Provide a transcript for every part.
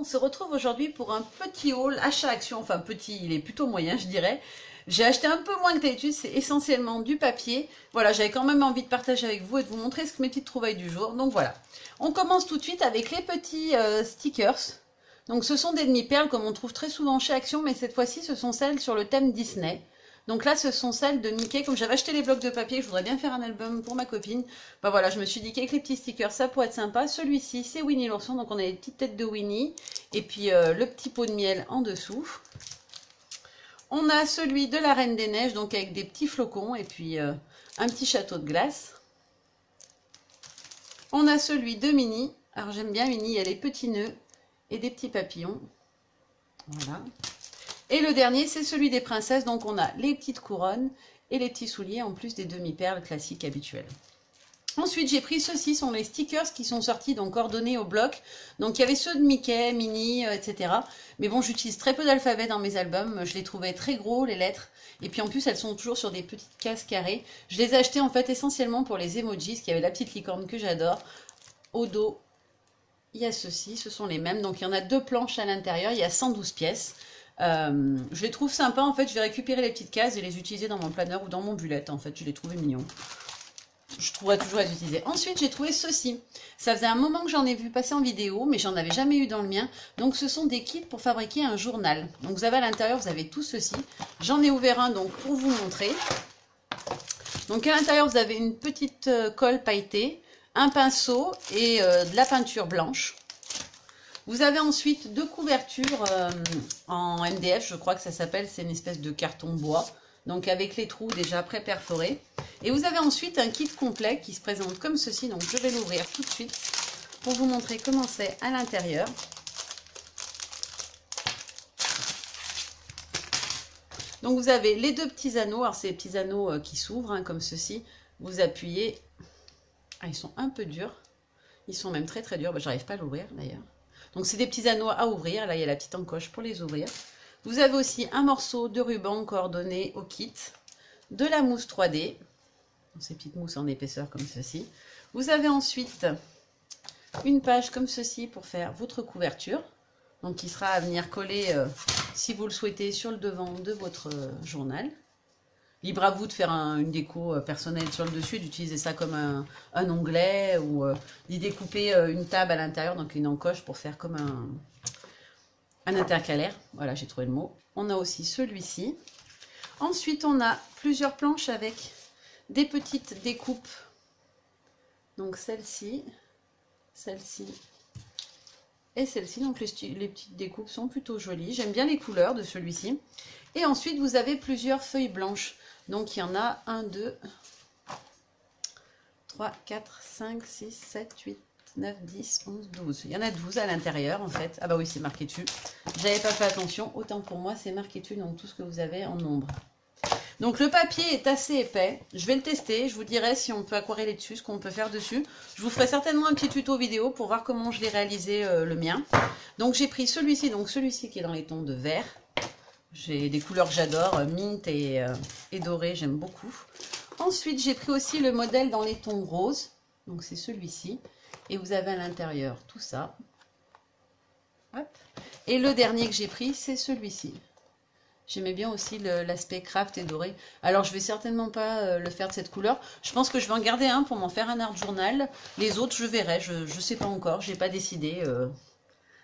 on se retrouve aujourd'hui pour un petit haul achat-action, enfin petit, il est plutôt moyen je dirais. J'ai acheté un peu moins que d'habitude, c'est essentiellement du papier. Voilà, j'avais quand même envie de partager avec vous et de vous montrer ce que mes petites trouvailles du jour. Donc voilà, on commence tout de suite avec les petits stickers. Donc ce sont des demi-perles comme on trouve très souvent chez Action, mais cette fois-ci ce sont celles sur le thème Disney. Donc là, ce sont celles de Mickey. Comme j'avais acheté les blocs de papier, je voudrais bien faire un album pour ma copine. Bah voilà, je me suis dit qu'avec les petits stickers, ça pourrait être sympa. Celui-ci, c'est Winnie l'ourson. Donc on a les petites têtes de Winnie. Et puis le petit pot de miel en dessous. On a celui de la Reine des Neiges, donc avec des petits flocons. Et puis un petit château de glace. On a celui de Minnie. Alors j'aime bien Minnie, il y a les petits nœuds et des petits papillons. Voilà. Et le dernier, c'est celui des princesses. Donc, on a les petites couronnes et les petits souliers, en plus des demi-perles classiques habituelles. Ensuite, j'ai pris ceux-ci, sont les stickers qui sont sortis, donc ordonnés au bloc. Donc, il y avait ceux de Mickey, Minnie, etc. Mais bon, j'utilise très peu d'alphabet dans mes albums. Je les trouvais très gros, les lettres. Et puis, en plus, elles sont toujours sur des petites cases carrées. Je les ai achetées, en fait, essentiellement pour les emojis, qui avait la petite licorne que j'adore. Au dos, il y a ceux-ci, ce sont les mêmes. Donc, il y en a 2 planches à l'intérieur. Il y a 112 pièces. Je les trouve sympas, en fait, je vais récupérer les petites cases et les utiliser dans mon planeur ou dans mon bullet, en fait, je les trouvais mignons. Je trouverai toujours à les utiliser. Ensuite, j'ai trouvé ceci. Ça faisait un moment que j'en ai vu passer en vidéo, mais j'en avais jamais eu dans le mien. Donc, ce sont des kits pour fabriquer un journal. Donc, vous avez à l'intérieur, vous avez tout ceci. J'en ai ouvert un, donc, pour vous montrer. Donc, à l'intérieur, vous avez une petite colle pailletée, un pinceau et de la peinture blanche. Vous avez ensuite 2 couvertures en MDF, je crois que ça s'appelle, c'est une espèce de carton bois, donc avec les trous déjà pré-perforés. Et vous avez ensuite un kit complet qui se présente comme ceci, donc je vais l'ouvrir tout de suite pour vous montrer comment c'est à l'intérieur. Donc vous avez les 2 petits anneaux, alors c'est les petits anneaux qui s'ouvrent hein, comme ceci, vous appuyez, ah ils sont un peu durs, ils sont même très très durs, j'arrive pas à l'ouvrir d'ailleurs. Donc, c'est des petits anneaux à ouvrir. Là, il y a la petite encoche pour les ouvrir. Vous avez aussi un morceau de ruban coordonné au kit. De la mousse 3D. Ces petites mousses en épaisseur comme ceci. Vous avez ensuite une page comme ceci pour faire votre couverture. Donc, qui sera à venir coller, si vous le souhaitez, sur le devant de votre journal. Libre à vous de faire une déco personnelle sur le dessus, d'utiliser ça comme un onglet ou d'y découper une table à l'intérieur, donc une encoche pour faire comme un intercalaire. Voilà, j'ai trouvé le mot. On a aussi celui-ci. Ensuite, on a plusieurs planches avec des petites découpes. Donc celle-ci, celle-ci et celle-ci. Donc les petites découpes sont plutôt jolies. J'aime bien les couleurs de celui-ci. Et ensuite, vous avez plusieurs feuilles blanches. Donc, il y en a 1, 2, 3, 4, 5, 6, 7, 8, 9, 10, 11, 12. Il y en a 12 à l'intérieur, en fait. Ah bah oui, c'est marqué dessus. J'avais pas fait attention. Autant pour moi, c'est marqué dessus. Donc, tout ce que vous avez en nombre. Donc, le papier est assez épais. Je vais le tester. Je vous dirai si on peut aquareller dessus, ce qu'on peut faire dessus. Je vous ferai certainement un petit tuto vidéo pour voir comment je l'ai réalisé le mien. Donc, j'ai pris celui-ci. Donc, celui-ci qui est dans les tons de vert. J'ai des couleurs que j'adore, mint et doré, j'aime beaucoup. Ensuite, j'ai pris aussi le modèle dans les tons roses. Donc, c'est celui-ci. Et vous avez à l'intérieur tout ça. Hop. Et le dernier que j'ai pris, c'est celui-ci. J'aimais bien aussi l'aspect craft et doré. Alors, je vais certainement pas le faire de cette couleur. Je pense que je vais en garder un pour m'en faire un art journal. Les autres, je verrai. Je ne sais pas encore. Je n'ai pas décidé.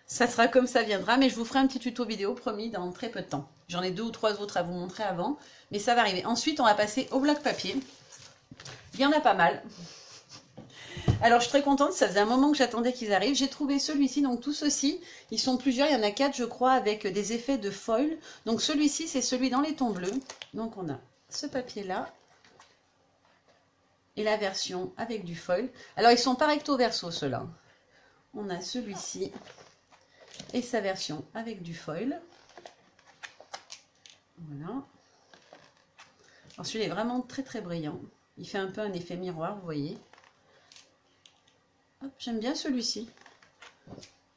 Ça sera comme ça viendra, mais je vous ferai un petit tuto vidéo, promis, dans très peu de temps. J'en ai 2 ou 3 autres à vous montrer avant, mais ça va arriver. Ensuite, on va passer au bloc papier. Il y en a pas mal. Alors, je suis très contente, ça faisait un moment que j'attendais qu'ils arrivent. J'ai trouvé celui-ci, donc tous ceux-ci, ils sont plusieurs, il y en a 4, je crois, avec des effets de foil. Donc, celui-ci, c'est celui dans les tons bleus. Donc, on a ce papier-là et la version avec du foil. Alors, ils sont pas recto verso, ceux-là. On a celui-ci et sa version avec du foil. Voilà. Alors celui-là est vraiment très très brillant. Il fait un peu un effet miroir, vous voyez. J'aime bien celui-ci.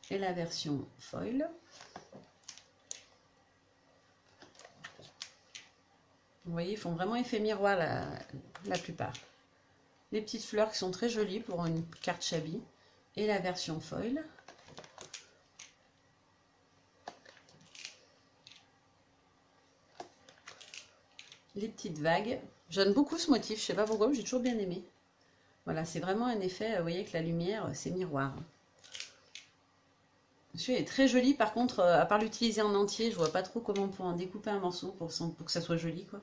Et la version foil. Vous voyez, ils font vraiment effet miroir la plupart. Les petites fleurs qui sont très jolies pour une carte Shabby. Et la version foil. les petites vagues. J'aime beaucoup ce motif, je sais pas pourquoi, mais j'ai toujours bien aimé. Voilà, c'est vraiment un effet, vous voyez que la lumière, c'est miroir. Celui-là est très joli, par contre, à part l'utiliser en entier, je vois pas trop comment on peut en découper un morceau pour que ça soit joli, quoi.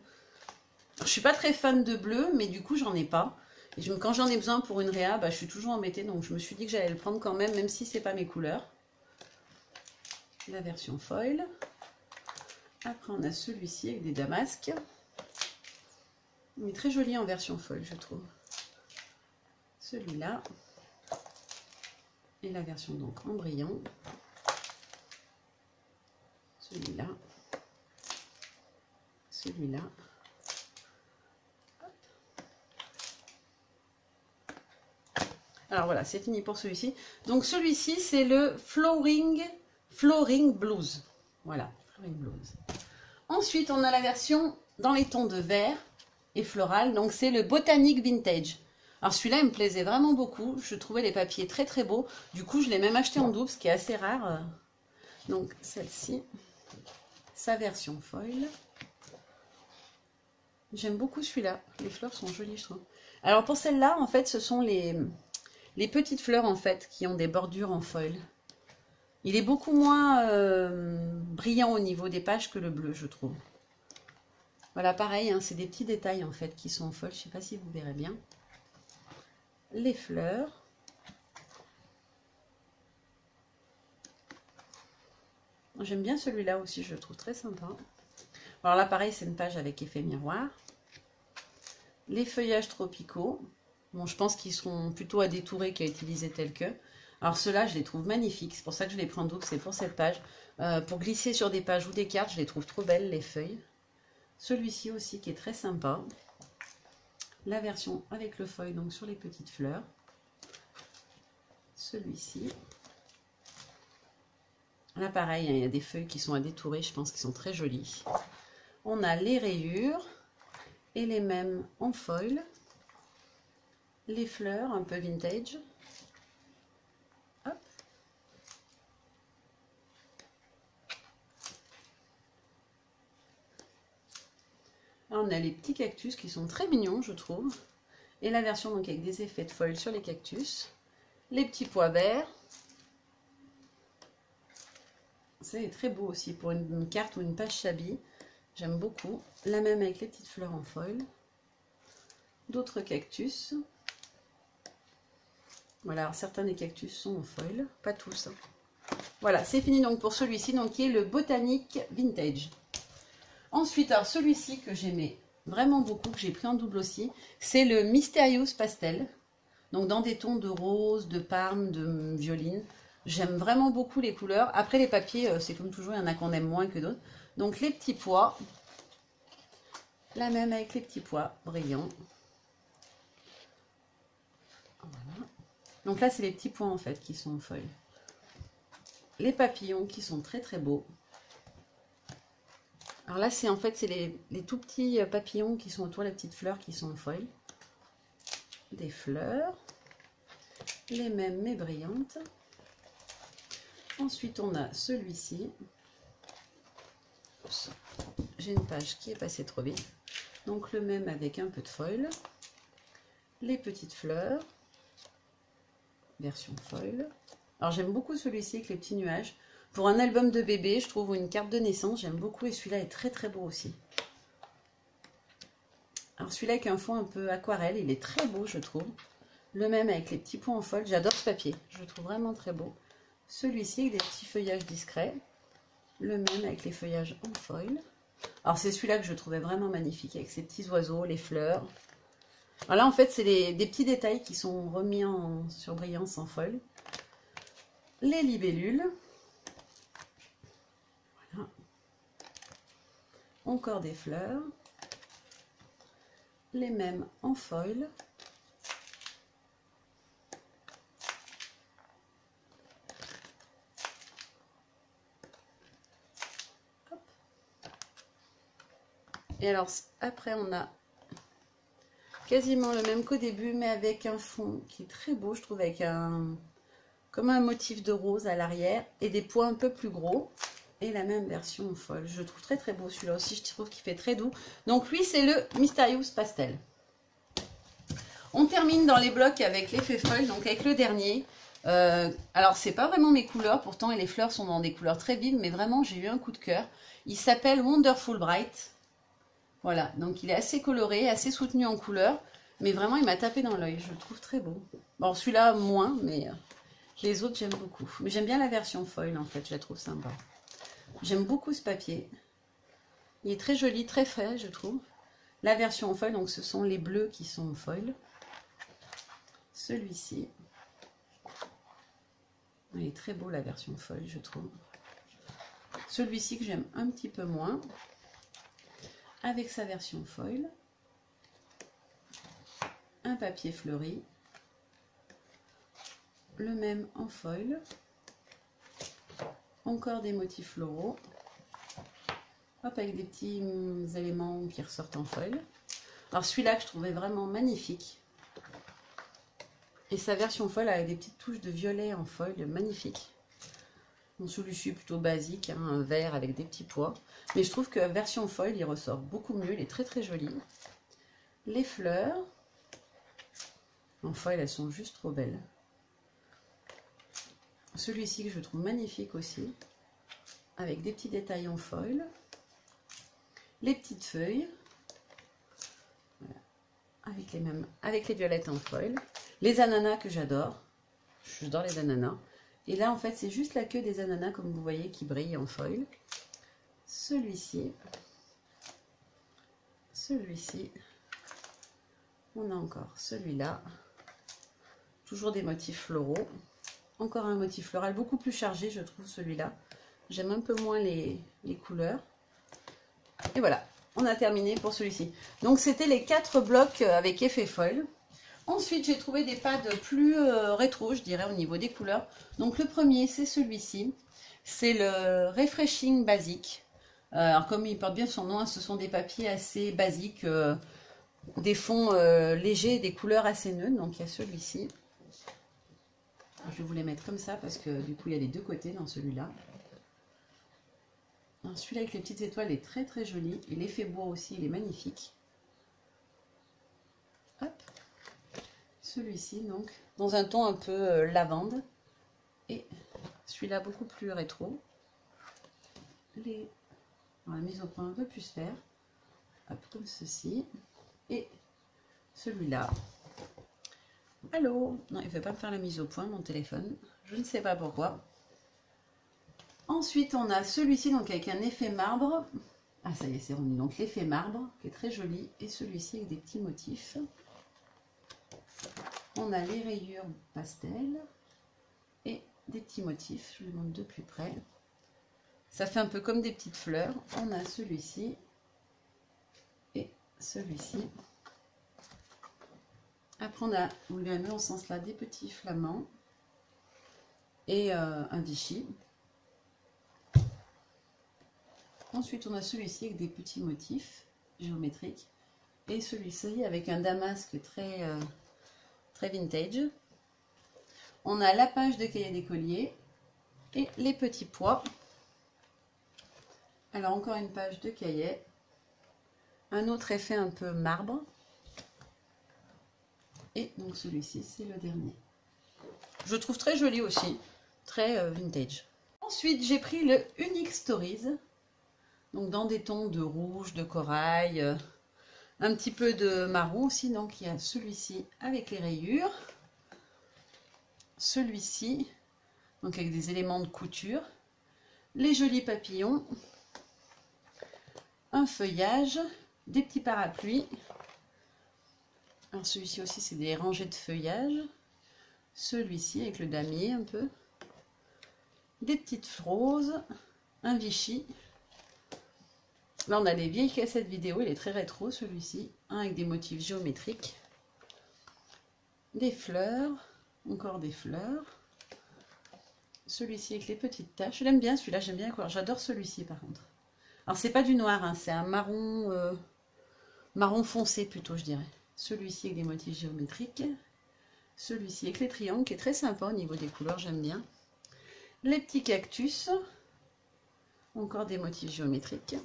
Alors, je suis pas très fan de bleu, mais du coup, j'en ai pas. Et quand j'en ai besoin pour une réa, bah, je suis toujours embêtée, donc je me suis dit que j'allais le prendre quand même si c'est pas mes couleurs. La version foil. Après, on a celui-ci avec des damasques. Il est très joli en version foil, je trouve. Celui-là. Et la version donc en brillant. Celui-là. Celui-là. Alors voilà, c'est fini pour celui-ci. Donc celui-ci, c'est le Flooring Blues. Voilà, Flooring Blues. Ensuite, on a la version dans les tons de vert et floral. Donc c'est le Botanic Vintage. Alors celui-là, il me plaisait vraiment beaucoup. Je trouvais les papiers très très beaux. Du coup, je l'ai même acheté en double, ce qui est assez rare. Donc celle-ci, sa version foil. J'aime beaucoup celui-là. Les fleurs sont jolies, je trouve. Alors pour celle-là, en fait, ce sont les petites fleurs en fait qui ont des bordures en foil. Il est beaucoup moins brillant au niveau des pages que le bleu, je trouve. Voilà, pareil, hein, c'est des petits détails en fait qui sont en foil. Je ne sais pas si vous verrez bien. Les fleurs. J'aime bien celui-là aussi, je le trouve très sympa. Alors là, pareil, c'est une page avec effet miroir. Les feuillages tropicaux. Bon, je pense qu'ils seront plutôt à détourer qu'à utiliser tels que. Alors ceux-là, je les trouve magnifiques. C'est pour ça que je les prends en double, c'est pour cette page. Pour glisser sur des pages ou des cartes, je les trouve trop belles, les feuilles. Celui-ci aussi qui est très sympa. La version avec le foil, donc sur les petites fleurs. Celui-ci. Là, pareil, hein, il y a des feuilles qui sont à détourer, je pense qu'ils sont très jolies. On a les rayures et les mêmes en foil. Les fleurs, un peu vintage. Hop. Là, on a les petits cactus qui sont très mignons, je trouve. Et la version donc avec des effets de foil sur les cactus. Les petits pois verts. C'est très beau aussi pour une carte ou une page shabby. J'aime beaucoup. La même avec les petites fleurs en foil. D'autres cactus. Voilà, alors certains des cactus sont en foil, pas tous. Voilà, c'est fini donc pour celui-ci, donc qui est le Botanic Vintage. Ensuite, alors celui-ci que j'aimais vraiment beaucoup, que j'ai pris en double aussi, c'est le Mysterious Pastel. Donc dans des tons de rose, de parme, de violine. J'aime vraiment beaucoup les couleurs. Après les papiers, c'est comme toujours, il y en a qu'on aime moins que d'autres. Donc les petits pois, la même avec les petits pois brillants. Voilà. Donc là, c'est les petits pois en fait qui sont en foil. Les papillons qui sont très très beaux. Alors là, c'est en fait c'est les tout petits papillons qui sont autour, les petites fleurs qui sont en foil. Des fleurs. Les mêmes mais brillantes. Ensuite, on a celui-ci. J'ai une page qui est passée trop vite. Donc le même avec un peu de foil. Les petites fleurs. Version foil. Alors j'aime beaucoup celui-ci avec les petits nuages. Pour un album de bébé, je trouve, ou une carte de naissance, j'aime beaucoup. Et celui-là est très très beau aussi. Alors celui-là avec un fond un peu aquarelle, il est très beau, je trouve. Le même avec les petits points en foil. J'adore ce papier. Je le trouve vraiment très beau. Celui-ci avec des petits feuillages discrets. Le même avec les feuillages en foil. Alors c'est celui-là que je trouvais vraiment magnifique avec ces petits oiseaux, les fleurs. Alors là en fait c'est des petits détails qui sont remis en surbrillance en foil. Les libellules. Voilà. Encore des fleurs. Les mêmes en foil. Et alors après on a quasiment le même qu'au début, mais avec un fond qui est très beau, je trouve, avec comme un motif de rose à l'arrière et des pois un peu plus gros. Et la même version foil. Je le trouve très très beau celui-là aussi. Je trouve qu'il fait très doux. Donc lui, c'est le Mysterious Pastel. On termine dans les blocs avec l'effet foil, donc avec le dernier. Alors, c'est pas vraiment mes couleurs, pourtant, et les fleurs sont dans des couleurs très vives, mais vraiment, j'ai eu un coup de cœur. Il s'appelle Wonderful Bright. Voilà, donc il est assez coloré, assez soutenu en couleurs, mais vraiment, il m'a tapé dans l'œil. Je le trouve très beau. Bon, celui-là, moins, mais les autres, j'aime beaucoup. Mais j'aime bien la version foil, en fait, je la trouve sympa. J'aime beaucoup ce papier. Il est très joli, très frais, je trouve. La version foil, donc ce sont les bleus qui sont en foil. Celui-ci. Il est très beau la version foil, je trouve. Celui-ci que j'aime un petit peu moins. Avec sa version foil. Un papier fleuri. Le même en foil. Encore des motifs floraux. Hop, avec des petits éléments qui ressortent en foil. Alors celui-là que je trouvais vraiment magnifique. Et sa version foil avec des petites touches de violet en foil, magnifique. Bon, celui-ci est plutôt basique, hein, un vert avec des petits pois. Mais je trouve que la version foil, il ressort beaucoup mieux, il est très très joli. Les fleurs, en foil, elles sont juste trop belles. Celui-ci que je trouve magnifique aussi, avec des petits détails en foil. Les petites feuilles, voilà, avec les violettes en foil. Les ananas que j'adore, les ananas. Et là en fait c'est juste la queue des ananas comme vous voyez qui brille en foil. Celui-ci, on a encore celui-là, toujours des motifs floraux. Encore un motif floral beaucoup plus chargé je trouve celui-là. J'aime un peu moins les couleurs. Et voilà, on a terminé pour celui-ci. Donc c'était les 4 blocs avec effet foil. Ensuite, j'ai trouvé des pads plus rétro, je dirais, au niveau des couleurs. Donc, le premier, c'est celui-ci. C'est le Refreshing Basic. Alors, comme il porte bien son nom, hein, ce sont des papiers assez basiques, des fonds légers, des couleurs assez neutres. Donc, il y a celui-ci. Je vais vous les mettre comme ça parce que du coup, il y a les deux côtés dans celui-là. Celui-là avec les petites étoiles est très très joli. Et l'effet bois aussi, il est magnifique. Hop. Celui-ci, donc, dans un ton un peu lavande. Et celui-là, beaucoup plus rétro. La mise au point un peu plus faire. Hop, comme ceci. Et celui-là. Allô? Non, il ne fait pas me faire la mise au point, mon téléphone. Je ne sais pas pourquoi. Ensuite, on a celui-ci, donc avec un effet marbre. Ah, ça y est, c'est revenu. Donc, l'effet marbre, qui est très joli. Et celui-ci avec des petits motifs. On a les rayures pastel et des petits motifs. Je vous les montre de plus près. Ça fait un peu comme des petites fleurs. On a celui-ci et celui-ci. Après, on a, vous lui avez mis en sens là des petits flamants et un Vichy. Ensuite, on a celui-ci avec des petits motifs géométriques et celui-ci avec un damasque très vintage. On a la page de cahier d'écolier et les petits pois. Alors encore une page de cahier. Un autre effet un peu marbre. Et donc celui-ci, c'est le dernier. Je le trouve très joli aussi, très vintage. Ensuite, j'ai pris le Unique Stories. Donc dans des tons de rouge, de corail, un petit peu de marron aussi. Donc il y a celui-ci avec les rayures. Celui-ci, donc avec des éléments de couture. Les jolis papillons. Un feuillage. Des petits parapluies. Alors celui-ci aussi, c'est des rangées de feuillage. Celui-ci avec le damier un peu. Des petites roses. Un Vichy. Là, on a des vieilles cassettes vidéo. Il est très rétro, celui-ci. Un avec des motifs géométriques. Des fleurs. Encore des fleurs. Celui-ci avec les petites taches. Je l'aime bien, celui-là. J'aime bien la couleur. J'adore celui-ci, par contre. Alors, c'est pas du noir. Hein, c'est un marron, marron foncé, plutôt, je dirais. Celui-ci avec des motifs géométriques. Celui-ci avec les triangles, qui est très sympa au niveau des couleurs. J'aime bien. Les petits cactus. Encore des motifs géométriques.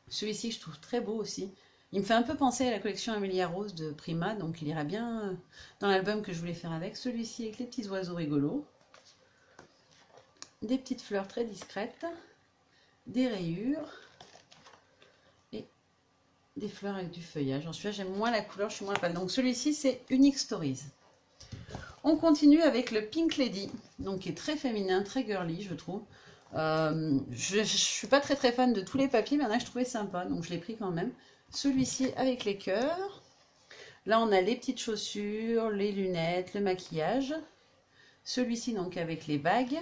Celui-ci que je trouve très beau aussi. Il me fait un peu penser à la collection Amelia Rose de Prima, donc il ira bien dans l'album que je voulais faire avec. Celui-ci avec les petits oiseaux rigolos. Des petites fleurs très discrètes. Des rayures. Et des fleurs avec du feuillage. En celui-là, j'aime moins la couleur, je suis moins fan. Donc celui-ci, c'est Unique Stories. On continue avec le Pink Lady, donc qui est très féminin, très girly, je trouve. Je ne suis pas très fan de tous les papiers, mais il y en a que je trouvais sympa, donc je l'ai pris quand même. Celui-ci avec les cœurs. Là, on a les petites chaussures, les lunettes, le maquillage. Celui-ci, donc, avec les bagues.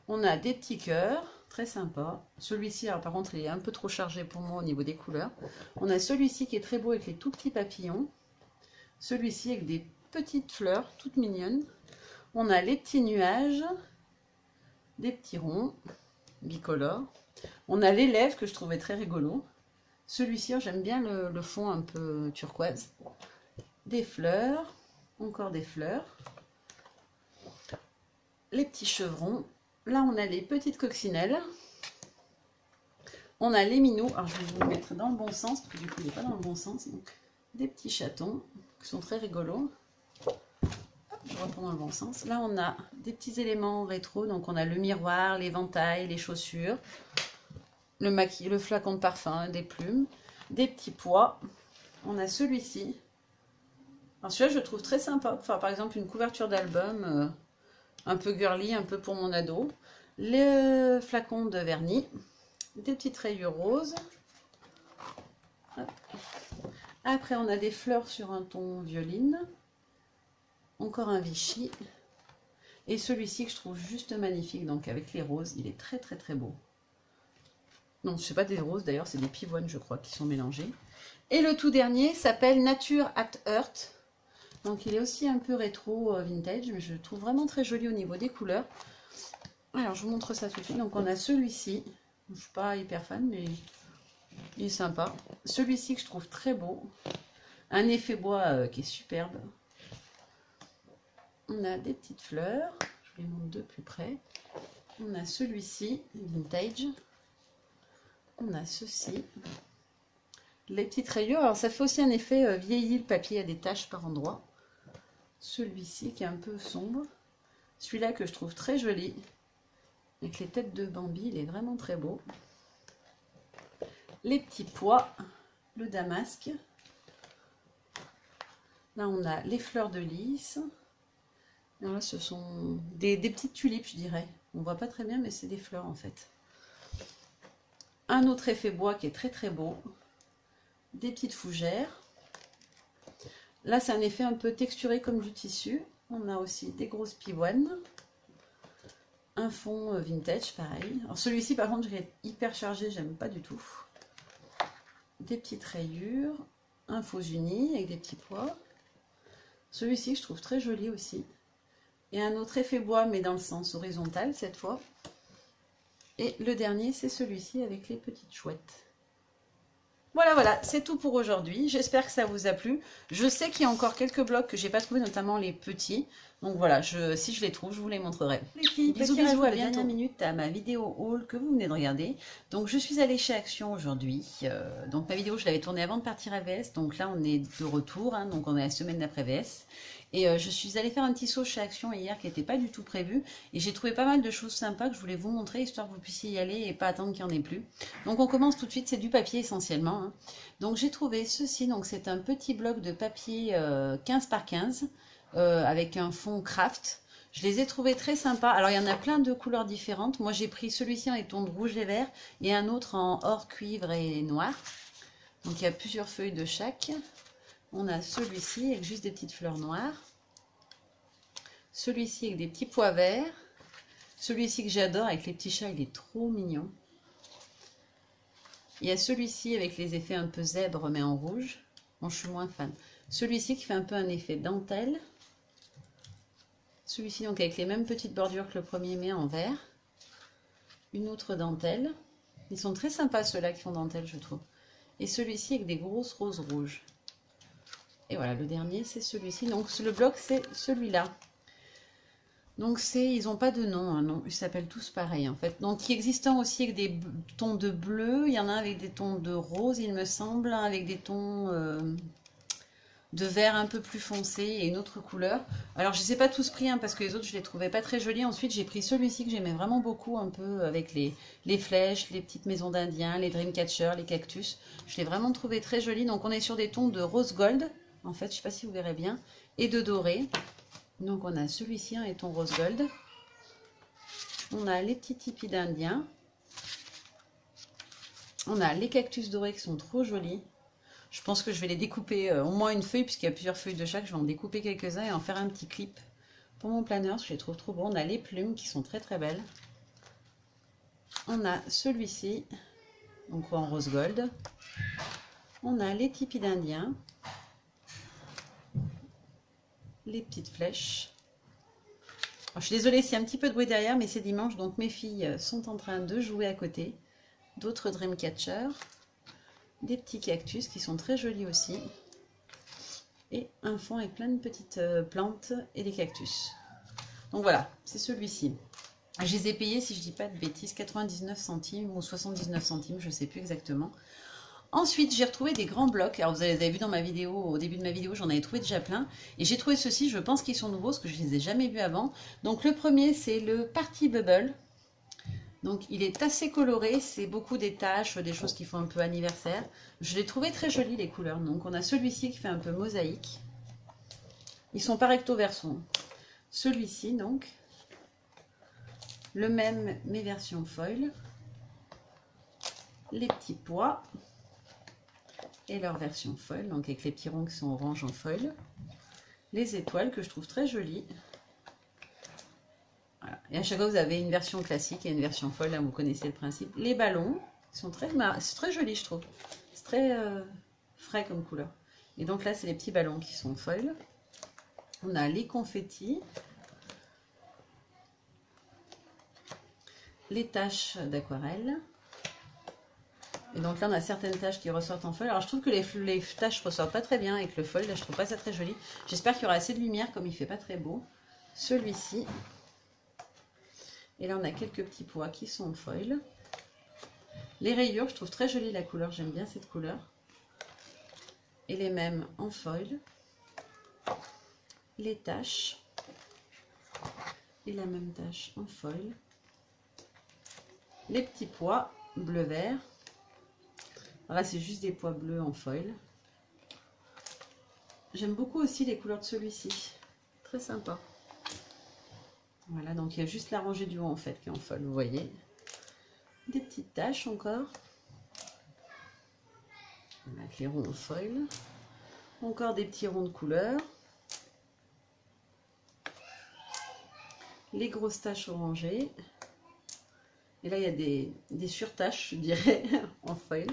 On a des petits cœurs, très sympa. Celui-ci, alors par contre, il est un peu trop chargé pour moi au niveau des couleurs. On a celui-ci qui est très beau avec les tout petits papillons. Celui-ci avec des petites fleurs, toutes mignonnes. On a les petits nuages, des petits ronds, bicolores. On a les lèvres que je trouvais très rigolo. Celui-ci, j'aime bien le fond un peu turquoise. Des fleurs, encore des fleurs. Les petits chevrons. Là, on a les petites coccinelles. On a les minous. Alors, je vais vous le mettre dans le bon sens, parce que du coup, il n'est pas dans le bon sens. Donc, des petits chatons qui sont très rigolos. Je reprends dans le bon sens. Là, on a des petits éléments rétro. Donc, on a le miroir, l'éventail, les chaussures. Le flacon de parfum, des plumes, des petits pois. On a celui-ci. Alors celui-là, je le trouve très sympa. Enfin, par exemple, une couverture d'album un peu girly, un peu pour mon ado. Le flacon de vernis. Des petites rayures roses. Après, on a des fleurs sur un ton violine. Encore un Vichy. Et celui-ci que je trouve juste magnifique. Donc, avec les roses, il est très beau. Non, ce n'est pas des roses d'ailleurs, c'est des pivoines, je crois, qui sont mélangées. Et le tout dernier s'appelle Nature at Earth. Donc il est aussi un peu rétro vintage, mais je le trouve vraiment très joli au niveau des couleurs. Alors je vous montre ça tout de suite. Donc on a celui-ci. Je ne suis pas hyper fan, mais il est sympa. Celui-ci que je trouve très beau. Un effet bois qui est superbe. On a des petites fleurs. Je vous les montre de plus près. On a celui-ci, vintage. On a ceci, les petites rayures. Alors ça fait aussi un effet vieilli, le papier a des taches par endroits. Celui-ci qui est un peu sombre. Celui-là que je trouve très joli, avec les têtes de Bambi, il est vraiment très beau. Les petits pois, le damasque. Là on a les fleurs de lys. Alors là ce sont des petites tulipes, je dirais. On voit pas très bien, mais c'est des fleurs en fait. Un autre effet bois qui est très beau. Des petites fougères. Là, c'est un effet un peu texturé comme du tissu. On a aussi des grosses pivoines. Un fond vintage, pareil. Alors celui-ci, par contre, je vais être hyper chargé, j'aime pas du tout. Des petites rayures. Un faux uni avec des petits pois. Celui-ci, je trouve très joli aussi. Et un autre effet bois, mais dans le sens horizontal cette fois. Et le dernier, c'est celui-ci avec les petites chouettes. Voilà, c'est tout pour aujourd'hui. J'espère que ça vous a plu. Je sais qu'il y a encore quelques blocs que j'ai pas trouvé, notamment les petits. Donc voilà, si je les trouve, je vous les montrerai. Les filles, bisous à la dernière minute à ma vidéo haul que vous venez de regarder. Donc je suis allée chez Action aujourd'hui. Donc ma vidéo, je l'avais tournée avant de partir à VS. Donc là, on est de retour. Donc on est la semaine d'après VS. Et je suis allée faire un petit saut chez Action hier qui n'était pas du tout prévu. Et j'ai trouvé pas mal de choses sympas que je voulais vous montrer, histoire que vous puissiez y aller et pas attendre qu'il n'y en ait plus. Donc on commence tout de suite, c'est du papier essentiellement. Donc j'ai trouvé ceci, donc c'est un petit bloc de papier 15 par 15 avec un fond craft. Je les ai trouvés très sympas. Alors il y en a plein de couleurs différentes. Moi j'ai pris celui-ci en les tons de rouge et vert et un autre en or, cuivre et noir. Donc il y a plusieurs feuilles de chaque. On a celui-ci avec juste des petites fleurs noires. Celui-ci avec des petits pois verts. Celui-ci que j'adore avec les petits chats, il est trop mignon. Il y a celui-ci avec les effets un peu zèbre mais en rouge. Bon, je suis moins fan. Celui-ci qui fait un peu un effet dentelle. Celui-ci donc avec les mêmes petites bordures que le premier mais en vert. Une autre dentelle. Ils sont très sympas ceux-là qui font dentelle, je trouve. Et celui-ci avec des grosses roses rouges. Et voilà, le dernier c'est celui-ci. Donc le bloc c'est celui-là. Donc ils n'ont pas de nom, hein, non, ils s'appellent tous pareil en fait. Donc il existant aussi avec des tons de bleu, il y en a avec des tons de rose il me semble, avec des tons de vert un peu plus foncé et une autre couleur. Alors je ne les ai pas tous pris hein, parce que les autres je les trouvais pas très jolis. Ensuite j'ai pris celui-ci que j'aimais vraiment beaucoup, un peu avec les flèches, les petites maisons d'indiens, les dreamcatchers, les cactus. Je l'ai vraiment trouvé très joli. Donc on est sur des tons de rose gold, en fait je ne sais pas si vous verrez bien, et de doré. Donc on a celui-ci en ton rose gold. On a les petits tipis d'indiens. On a les cactus dorés qui sont trop jolis. Je pense que je vais les découper au moins une feuille, puisqu'il y a plusieurs feuilles de chaque. Je vais en découper quelques-uns et en faire un petit clip pour mon planeur. Je les trouve trop beaux. On a les plumes qui sont très très belles. On a celui-ci, donc en rose gold. On a les tipis d'indiens. Les petites flèches. Alors, je suis désolée s'il y a un petit peu de bruit derrière, mais c'est dimanche, donc mes filles sont en train de jouer à côté. D'autres dreamcatchers, des petits cactus qui sont très jolis aussi, et un fond avec plein de petites plantes et des cactus. Donc voilà, c'est celui-ci. Je les ai payés, si je dis pas de bêtises, 99 centimes ou 79 centimes, je ne sais plus exactement. Ensuite, j'ai retrouvé des grands blocs. Alors, vous avez vu dans ma vidéo, au début de ma vidéo, j'en avais trouvé déjà plein. Et j'ai trouvé ceux-ci, je pense qu'ils sont nouveaux, parce que je ne les ai jamais vus avant. Donc, le premier, c'est le Party Bubble. Donc, il est assez coloré. C'est beaucoup des taches, des choses qui font un peu anniversaire. Je l'ai trouvé très joli, les couleurs. Donc, on a celui-ci qui fait un peu mosaïque. Ils sont pas recto verso. Celui-ci, donc. Le même, mais version foil. Les petits pois. Et leur version foil, donc avec les petits ronds qui sont orange en foil. Les étoiles que je trouve très jolies. Voilà. Et à chaque fois vous avez une version classique et une version foil, là vous connaissez le principe. Les ballons, sont c'est très joli je trouve. C'est très frais comme couleur. Et donc là c'est les petits ballons qui sont foil. On a les confettis. Les taches d'aquarelle. Et donc là, on a certaines taches qui ressortent en foil. Alors, je trouve que les taches ressortent pas très bien avec le foil. Là, je trouve pas ça très joli. J'espère qu'il y aura assez de lumière, comme il fait pas très beau. Celui-ci. Et là, on a quelques petits pois qui sont en foil. Les rayures, je trouve très jolie la couleur. J'aime bien cette couleur. Et les mêmes en foil. Les taches. Et la même tache en foil. Les petits pois bleu-vert. Là, c'est juste des pois bleus en foil. J'aime beaucoup aussi les couleurs de celui-ci. Très sympa. Voilà, donc il y a juste la rangée du haut en fait qui est en foil, vous voyez. Des petites taches encore. Avec les ronds en foil. Encore des petits ronds de couleur. Les grosses taches orangées. Et là, il y a des surtaches, je dirais, en foil.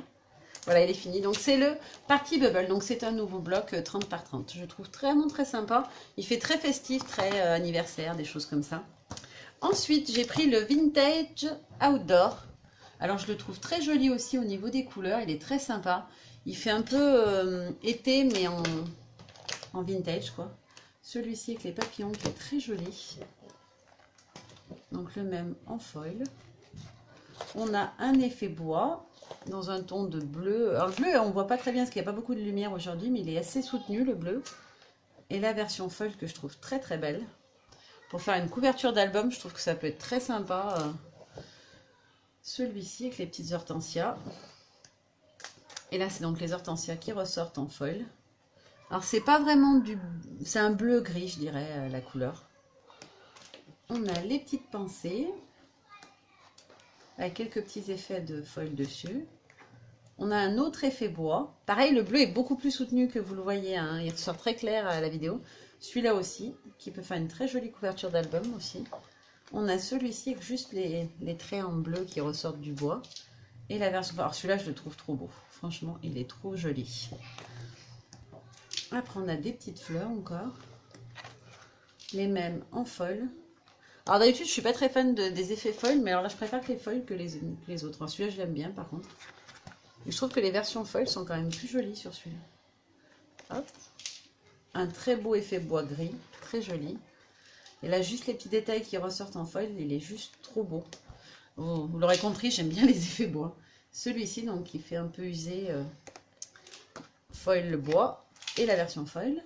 Voilà, il est fini. Donc, c'est le Party Bubble. Donc, c'est un nouveau bloc 30 par 30. Je trouve vraiment très sympa. Il fait très festif, très anniversaire, des choses comme ça. Ensuite, j'ai pris le Vintage Outdoor. Alors, je le trouve très joli aussi au niveau des couleurs. Il est très sympa. Il fait un peu été, mais en vintage, quoi. Celui-ci avec les papillons qui est très joli. Donc, le même en foil. On a un effet bois dans un ton de bleu. Alors le bleu, on voit pas très bien parce qu'il n'y a pas beaucoup de lumière aujourd'hui, mais il est assez soutenu le bleu. Et la version foil que je trouve très très belle. Pour faire une couverture d'album, je trouve que ça peut être très sympa. Celui-ci avec les petites hortensias. Et là, c'est donc les hortensias qui ressortent en foil. Alors c'est pas vraiment du... C'est un bleu gris, je dirais, la couleur. On a les petites pensées. Avec quelques petits effets de foil dessus. On a un autre effet bois. Pareil, le bleu est beaucoup plus soutenu que vous le voyez. Hein. Il ressort très clair à la vidéo. Celui-là aussi, qui peut faire une très jolie couverture d'album aussi. On a celui-ci avec juste les traits en bleu qui ressortent du bois. Et la version... Alors celui-là, je le trouve trop beau. Franchement, il est trop joli. Après, on a des petites fleurs encore. Les mêmes en foil. Alors d'habitude, je suis pas très fan des effets foil, mais alors là, je préfère que les foils que les autres. Alors, celui-là, je l'aime bien, par contre. Et je trouve que les versions foil sont quand même plus jolies sur celui-là. Hop. Un très beau effet bois gris, très joli. Et là, juste les petits détails qui ressortent en foil, il est juste trop beau. Vous l'aurez compris, j'aime bien les effets bois. Celui-ci, donc, qui fait un peu usé foil bois et la version foil.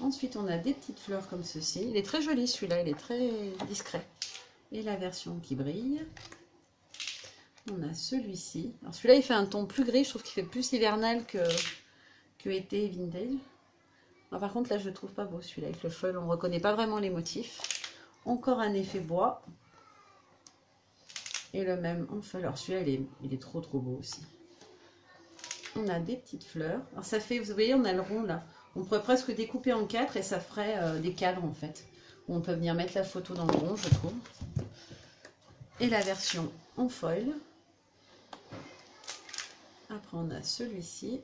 Ensuite, on a des petites fleurs comme ceci. Il est très joli celui-là, il est très discret. Et la version qui brille. On a celui-ci. Alors celui-là, il fait un ton plus gris. Je trouve qu'il fait plus hivernal que été vintage. Alors, par contre, là, je le trouve pas beau celui-là. Avec le foil, on ne reconnaît pas vraiment les motifs. Encore un effet bois. Et le même en foil. Alors celui-là, il est trop beau aussi. On a des petites fleurs. Alors ça fait, vous voyez, on a le rond là. On pourrait presque découper en 4 et ça ferait des cadres en fait. Où on peut venir mettre la photo dans le rond, je trouve. Et la version en foil. Après, on a celui-ci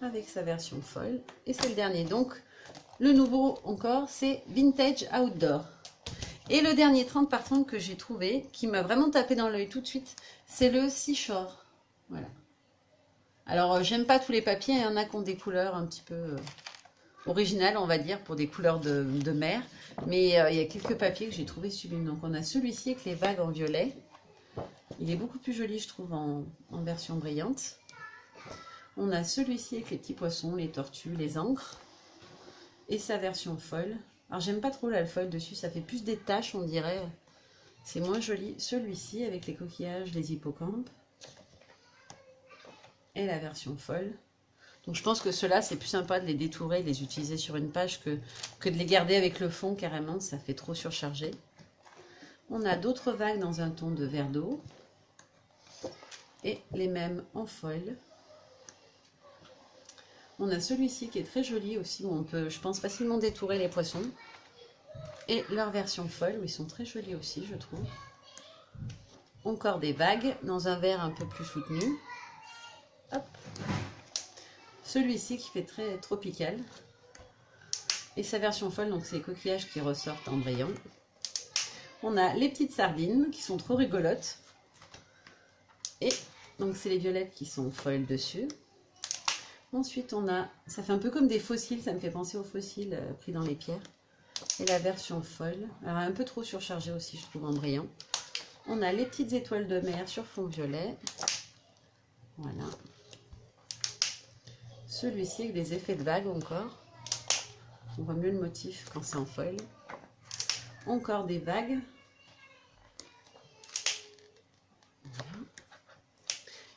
avec sa version foil. Et c'est le dernier. Donc, le nouveau encore, c'est Vintage Outdoor. Et le dernier 30 par 30 que j'ai trouvé, qui m'a vraiment tapé dans l'œil tout de suite, c'est le Seashore. Voilà. Alors, j'aime pas tous les papiers. Il y en a qui ont des couleurs un petit peu originales, on va dire, pour des couleurs de mer. Mais il y a quelques papiers que j'ai trouvé sublimes. Donc, on a celui-ci avec les vagues en violet. Il est beaucoup plus joli, je trouve, en version brillante. On a celui-ci avec les petits poissons, les tortues, les ancres. Et sa version foil. Alors, j'aime pas trop là, le foil dessus. Ça fait plus des taches, on dirait. C'est moins joli. Celui-ci avec les coquillages, les hippocampes. Et la version foil. Donc, je pense que ceux-là, c'est plus sympa de les détourer, de les utiliser sur une page que de les garder avec le fond, carrément. Ça fait trop surchargé. On a d'autres vagues dans un ton de vert d'eau. Et les mêmes en foil. On a celui-ci qui est très joli aussi, où on peut, je pense, facilement détourer les poissons. Et leur version foil, où ils sont très jolis aussi, je trouve. Encore des vagues, dans un vert un peu plus soutenu. Hop. Celui-ci qui fait très tropical. Et sa version foil, donc c'est les coquillages qui ressortent en brillant. On a les petites sardines, qui sont trop rigolotes. Et donc c'est les violettes qui sont foil dessus. Ensuite on a, ça fait un peu comme des fossiles, ça me fait penser aux fossiles pris dans les pierres. Et la version foil, alors un peu trop surchargée aussi je trouve en brillant. On a les petites étoiles de mer sur fond violet. Voilà. Celui-ci avec des effets de vagues encore. On voit mieux le motif quand c'est en foil. Encore des vagues.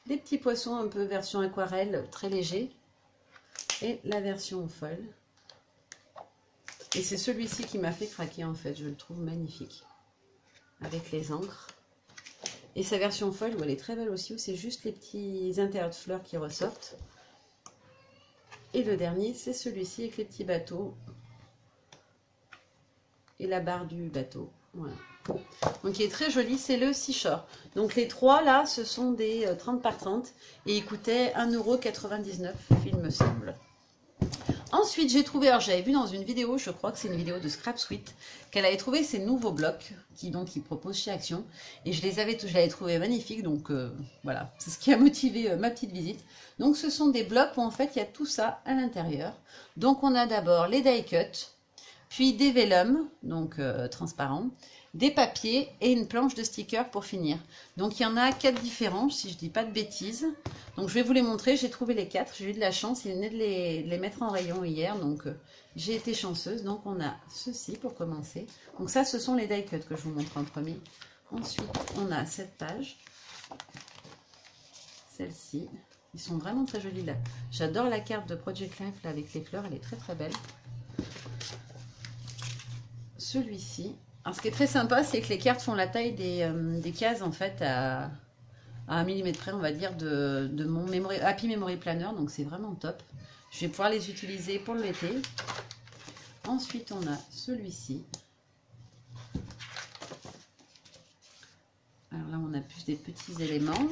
Des petits poissons un peu version aquarelle, très léger. Et la version foil. Et c'est celui-ci qui m'a fait craquer en fait. Je le trouve magnifique. Avec les encres. Et sa version foil, où elle est très belle aussi, où c'est juste les petits intérieurs de fleurs qui ressortent. Et le dernier, c'est celui-ci avec les petits bateaux. Et la barre du bateau. Voilà. Donc il est très joli, c'est le Seashore. Donc les trois là, ce sont des 30 par 30 et ils coûtaient 1,99 €, il me semble. Ensuite j'ai trouvé, alors j'avais vu dans une vidéo, je crois que c'est une vidéo de Scrap Sweet, qu'elle avait trouvé ces nouveaux blocs qui proposent chez Action. Et je l'avais trouvé magnifiques, donc voilà, c'est ce qui a motivé ma petite visite. Donc ce sont des blocs où en fait il y a tout ça à l'intérieur. Donc on a d'abord les die cut, puis des vellums, donc transparents, des papiers et une planche de stickers pour finir. Donc il y en a 4 différents, si je dis pas de bêtises. Donc je vais vous les montrer, j'ai trouvé les 4, j'ai eu de la chance, il venait de les mettre en rayon hier, donc j'ai été chanceuse. Donc on a ceci pour commencer. Donc ça ce sont les die cut que je vous montre en premier. Ensuite on a cette page, celle-ci, ils sont vraiment très jolis là. J'adore la carte de Project Life là, avec les fleurs, elle est très très belle. Celui-ci. Alors ce qui est très sympa, c'est que les cartes font la taille des cases en fait à 1 mm près, on va dire, de mon Happy Memory Planner. Donc c'est vraiment top. Je vais pouvoir les utiliser pour l'été. Ensuite, on a celui-ci. Alors là, on a plus des petits éléments.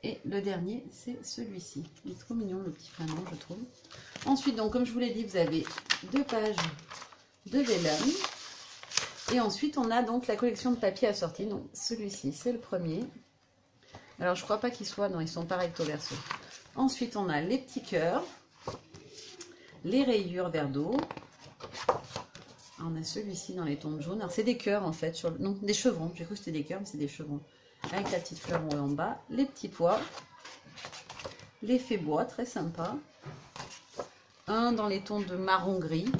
Et le dernier, c'est celui-ci. Il est trop mignon, le petit flamand, je trouve. Ensuite, donc comme je vous l'ai dit, vous avez 2 pages de vellum. Et ensuite on a donc la collection de papiers assortis. Donc celui-ci c'est le premier. Alors je crois pas qu'ils soient, non, ils sont pas recto verso. Ensuite on a les petits cœurs, les rayures vert d'eau. On a celui-ci dans les tons de jaune. Alors c'est des cœurs en fait, non, des chevrons. J'ai cru que c'était des cœurs, mais c'est des chevrons. Avec la petite fleur en bas, les petits pois, l'effet bois, très sympa. Un dans les tons de marron gris,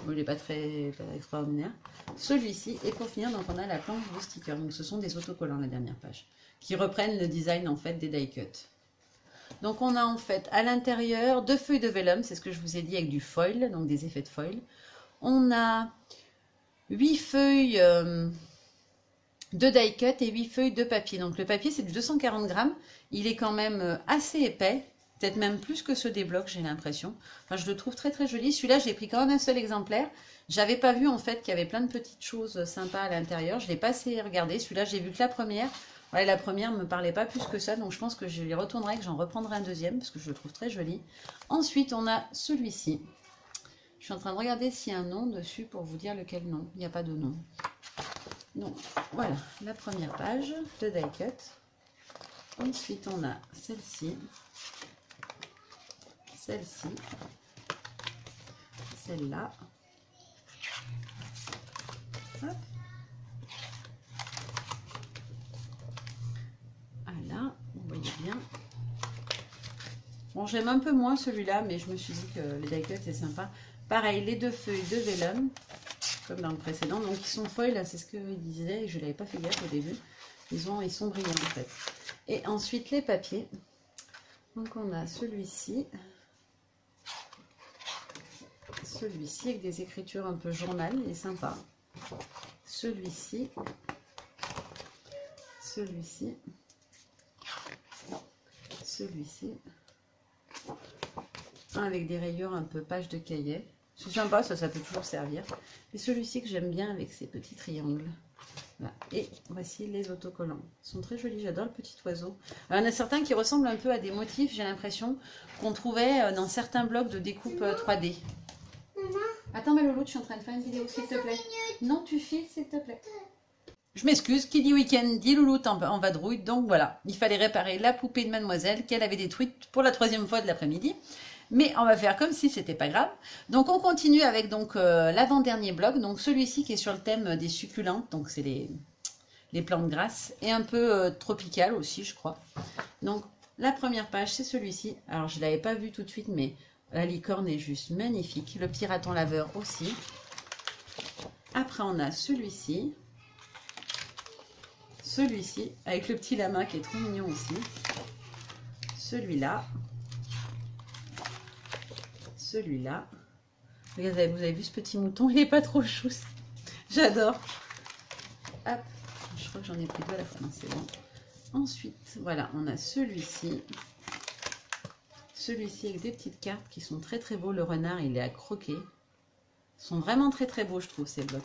il n'est pas très extraordinaire. Celui-ci, et pour finir, donc on a la planche de stickers. Donc ce sont des autocollants, la dernière page, qui reprennent le design en fait des die cut. Donc on a en fait à l'intérieur 2 feuilles de vellum, c'est ce que je vous ai dit avec du foil, donc des effets de foil. On a 8 feuilles de die cut et 8 feuilles de papier. Donc le papier c'est du 240 grammes, il est quand même assez épais, peut-être même plus que ceux des blocs, j'ai l'impression. Enfin je le trouve très très joli. Celui-là j'ai pris quand même un seul exemplaire. J'avais pas vu en fait qu'il y avait plein de petites choses sympas à l'intérieur. Je l'ai pas assez regardé. Celui-là j'ai vu que la première. Ouais, la première me parlait pas plus que ça, donc je pense que je les retournerai, que j'en reprendrai un deuxième parce que je le trouve très joli. Ensuite on a celui-ci. Je suis en train de regarder s'il y a un nom dessus pour vous dire lequel nom. Il n'y a pas de nom. Donc voilà, la première page de die cut. Ensuite, on a celle-ci, celle-ci, celle-là. Voilà, vous voyez bien. Bon, j'aime un peu moins celui-là, mais je me suis dit que les die cut c'est sympa. Pareil, les 2 feuilles de vellum, comme dans le précédent. Donc ils sont foil, là, c'est ce qu'il disait, et je ne l'avais pas fait gaffe au début. Ils sont brillants en fait. Et ensuite les papiers. Donc on a celui-ci. Celui-ci avec des écritures un peu journal, il est sympa. Celui-ci. Celui-ci. Celui-ci. Un avec des rayures un peu page de cahier. C'est sympa, ça peut toujours servir. Et celui-ci que j'aime bien avec ses petits triangles. Voilà. Et voici les autocollants. Ils sont très jolis, j'adore le petit oiseau. Alors, il y en a certains qui ressemblent un peu à des motifs, j'ai l'impression, qu'on trouvait dans certains blogs de découpe 3D. Attends, ma Loulou, je suis en train de faire une vidéo, s'il te plaît. Non, tu files, s'il te plaît. Je m'excuse, qui dit week-end dit louloute en vadrouille. Donc voilà, il fallait réparer la poupée de mademoiselle qu'elle avait détruite pour la 3e fois de l'après-midi. Mais on va faire comme si c'était pas grave. Donc on continue avec donc l'avant-dernier bloc. Donc celui-ci qui est sur le thème des succulentes. Donc c'est les plantes grasses. Et un peu tropical aussi, je crois. Donc la première page, c'est celui-ci. Alors je ne l'avais pas vu tout de suite, mais la licorne est juste magnifique. Le petit raton laveur aussi. Après on a celui-ci. Celui-ci, avec le petit lama qui est trop mignon aussi. Celui-là. Celui-là. Regardez, vous avez vu ce petit mouton, il n'est pas trop chou. J'adore. Hop, je crois que j'en ai pris 2 à la fois. Non, c'est bon. Ensuite, voilà, on a celui-ci. Celui-ci avec des petites cartes qui sont très très beaux. Le renard, il est à croquer. Ils sont vraiment très très beaux, je trouve, ces blocs.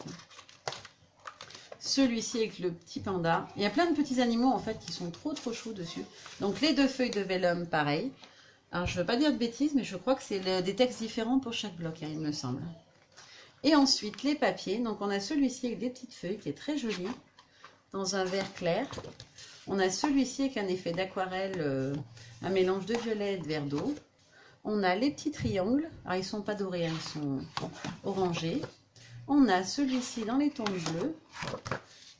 Celui-ci avec le petit panda. Il y a plein de petits animaux en fait qui sont trop trop chauds dessus. Donc les 2 feuilles de vellum, pareil. Alors je ne veux pas dire de bêtises, mais je crois que c'est des textes différents pour chaque bloc, hein, il me semble. Et ensuite les papiers. Donc on a celui-ci avec des petites feuilles qui est très joli, dans un vert clair. On a celui-ci avec un effet d'aquarelle, un mélange de violet et de vert d'eau. On a les petits triangles. Alors ils ne sont pas dorés, hein, ils sont orangés. On a celui-ci dans les tons bleus,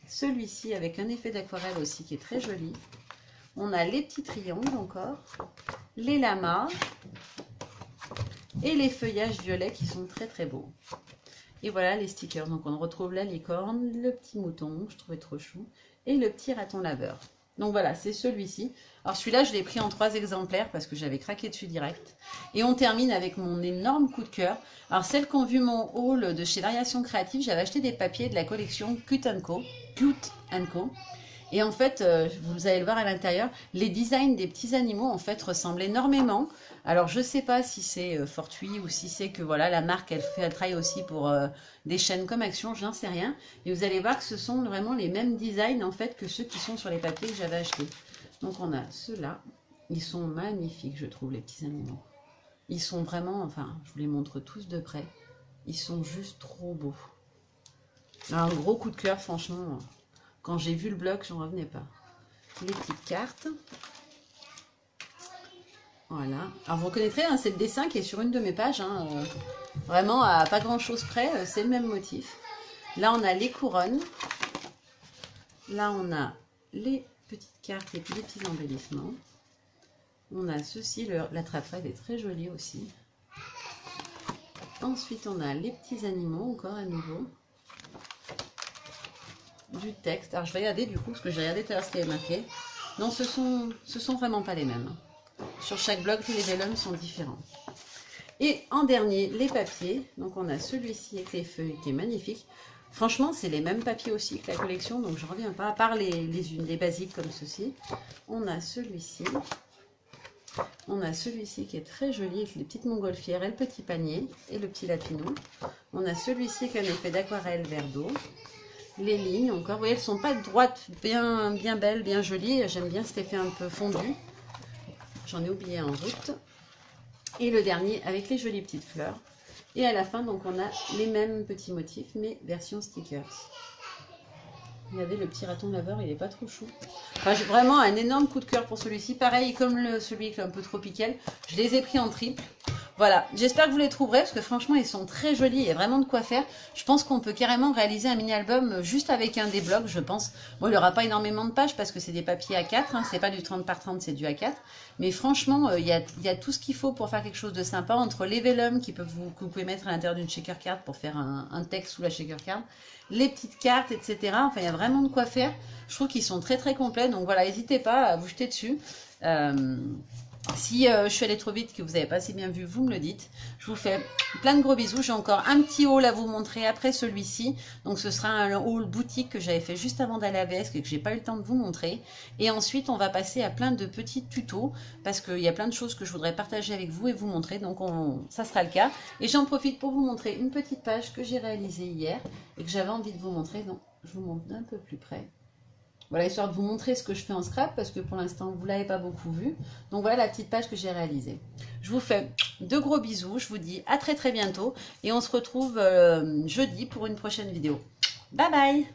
celui-ci avec un effet d'aquarelle aussi qui est très joli. On a les petits triangles encore, les lamas et les feuillages violets qui sont très très beaux. Et voilà les stickers. Donc on retrouve la licorne, le petit mouton, je trouvais trop chou, et le petit raton laveur. Donc voilà, c'est celui-ci. Alors celui-là, je l'ai pris en 3 exemplaires parce que j'avais craqué dessus direct. Et on termine avec mon énorme coup de cœur. Alors celles qui ont vu mon haul de chez Variation Créative, j'avais acheté des papiers de la collection Cute & Co. Et en fait, vous allez le voir à l'intérieur, les designs des petits animaux en fait ressemblent énormément. Alors je ne sais pas si c'est fortuit ou si c'est que voilà la marque elle travaille aussi pour des chaînes comme Action, j'en sais rien. Et vous allez voir que ce sont vraiment les mêmes designs en fait que ceux qui sont sur les papiers que j'avais achetés. Donc on a ceux-là, ils sont magnifiques je trouve les petits animaux. Ils sont vraiment, enfin je vous les montre tous de près, ils sont juste trop beaux. Alors, un gros coup de cœur franchement. Quand j'ai vu le bloc, j'en revenais pas. Les petites cartes. Voilà. Alors, vous reconnaîtrez, hein, c'est le dessin qui est sur une de mes pages. Hein, vraiment, à pas grand-chose près, c'est le même motif. Là, on a les couronnes. Là, on a les petites cartes et puis les petits embellissements. On a ceci, la trappe est très jolie aussi. Ensuite, on a les petits animaux, encore à nouveau. Du texte. Alors, je vais regarder du coup, parce que j'ai regardé tout à l'heure ce qu'il y avait marqué. Non, ce sont vraiment pas les mêmes. Sur chaque bloc, les vellums sont différents. Et en dernier, les papiers. Donc, on a celui-ci avec les feuilles qui est magnifique. Franchement, c'est les mêmes papiers aussi que la collection, donc je ne reviens pas, à part les basiques comme ceci. On a celui-ci. On a celui-ci qui est très joli avec les petites montgolfières et le petit panier et le petit lapinou. On a celui-ci qui a un effet d'aquarelle vert d'eau. Les lignes encore, vous voyez, elles ne sont pas droites, bien belles, bien jolies. J'aime bien cet effet un peu fondu. J'en ai oublié en route. Et le dernier avec les jolies petites fleurs. Et à la fin, donc, on a les mêmes petits motifs, mais version stickers. Regardez, le petit raton laveur, il n'est pas trop chou. Enfin, j'ai vraiment un énorme coup de cœur pour celui-ci. Pareil, comme celui qui est un peu tropical, je les ai pris en triple. Voilà, j'espère que vous les trouverez, parce que franchement, ils sont très jolis, il y a vraiment de quoi faire. Je pense qu'on peut carrément réaliser un mini-album juste avec un des blocs, je pense. Bon, il n'aura pas énormément de pages, parce que c'est des papiers A4, hein, c'est pas du 30 par 30, c'est du A4. Mais franchement, il y a tout ce qu'il faut pour faire quelque chose de sympa, entre les vellums que vous pouvez mettre à l'intérieur d'une shaker card pour faire un texte sous la shaker card, les petites cartes, etc. Enfin, il y a vraiment de quoi faire. Je trouve qu'ils sont très très complets, donc voilà, n'hésitez pas à vous jeter dessus. Si je suis allée trop vite, que vous n'avez pas assez bien vu, vous me le dites. Je vous fais plein de gros bisous. J'ai encore un petit haul à vous montrer après celui-ci. Donc ce sera un haul boutique que j'avais fait juste avant d'aller à VS et que j'ai pas eu le temps de vous montrer. Et ensuite, on va passer à plein de petits tutos parce qu'il y a plein de choses que je voudrais partager avec vous et vous montrer. Donc ça sera le cas. Et j'en profite pour vous montrer une petite page que j'ai réalisée hier et que j'avais envie de vous montrer. Donc je vous montre d'un peu plus près. Voilà, histoire de vous montrer ce que je fais en scrap, parce que pour l'instant, vous ne l'avez pas beaucoup vu. Donc voilà la petite page que j'ai réalisée. Je vous fais de gros bisous, je vous dis à très très bientôt, et on se retrouve jeudi pour une prochaine vidéo. Bye bye!